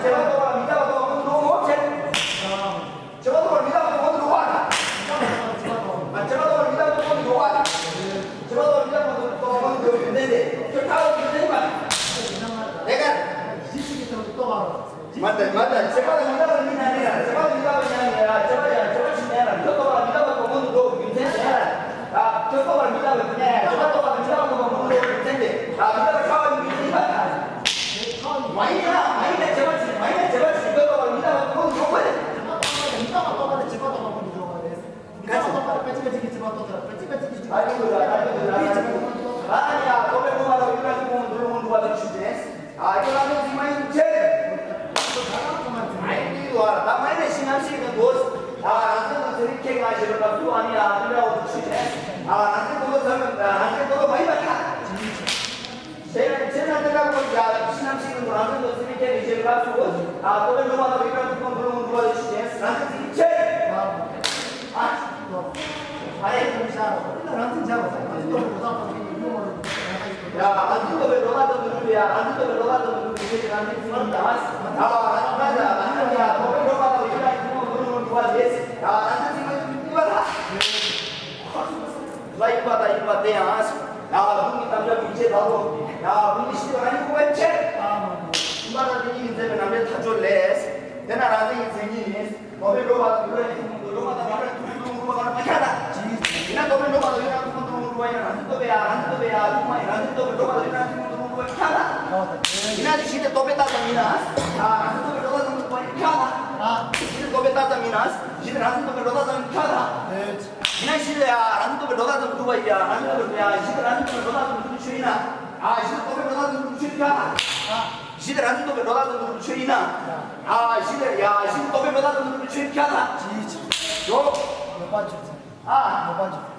제바도가 미다가 또 너무 제. 제바도가 미다가 또 너무 좋아. 제바도가 미다가 또 너무 좋아. 제바도가 미다가 또 너무 좋은데. 저 다음 주제 봐. 내가 맞다. 제바도 미다가 미나니라. 제바도 미다가 미나니라. 제바도 미나니라. 미다가 미다가 또 너무 괜찮아. 아, 저거가 미다가 그냥. 저거가 미다가 또 너무 괜찮은데. 아, 미다가 차와 미니까. 마이나 제발 이거가 미다가 또 좋거든. 아니야, 너네 누가 이렇게 보면 놀러 누가 더 주지? 아, 이거 나도 지금 제. 아이, 와, 나 많이 신앙식은 뭐? 아, 나도 저렇게 가지고 또 아니야, 누라고 주지? 아, 나도 많이 받아. 제가 내가고 야 신앙식은 나도 저렇게 이제 가지고 아, 너네 누가 더 이렇게 보면 누가 더 주지? 나도 제. 야, 안주도 왜 너가 더 누구야? 안주도 왜 너가 더 누구야? 나한테 죽었다. 아, 맞아. 너왜 너가 더 이렇게 보면 누가 돼? 야, 나한테 지금 이거다. 이거 받아. 야, 눈이 남자고 이제 나도. 야, 눈이 시도 아니고 왜? 이만한 인생은 남자 다 줄래. 내가 나한테 인생이 너왜 너가 그래? 너가 나를 두고 가는 거야. 이나 너왜 너가 이런 두고 가는 안도배야. 정말 안도배 너가 이런 두고 가는 거야. 이나 시대 또 뱉다잖아. 아, 안도배 너가 두고 가는 거야. 시대 또 뱉다잖아. 시대 안도배 너가 두고 가는 이나 시대야. 안도배 너가 두고 가야. 안도배야. 시대 안도배 너가 두고 주이나. 아, 시대 또배 너가 두고 주이나. 시대 안도배 너가 두고 주이나. 아, 시대 또배 너가 두고 주이나.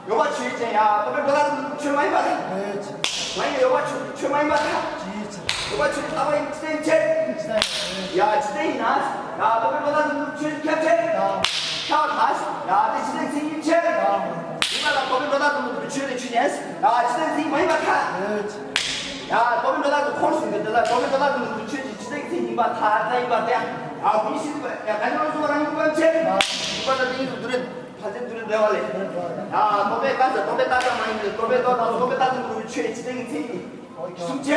요바 취했지. 야, 너네 보다 출 많이 받아. 많이 요바 출 많이 받아. 요바 출 따위 지대인체. 야, 지대이나. 야, 너네 보다 출 캡체. 켜 다시. 야, 내 지대 생김체. 이마다 너네 보다 출에 취했어. 야, 지대 생 많이 받아. 야, 너네 보다 콜수 있는데, 너네 보다 출지 지대 생 받아. 이마 야, 아, 미신 거야. 야, 가져올 수가 아닌 거 같지? 이마다 이 둘은 사진 둘은 내갈래. 야, 도배 따자 마인드. 도배 따자 우리 취해 지댕이 생이. 숨지?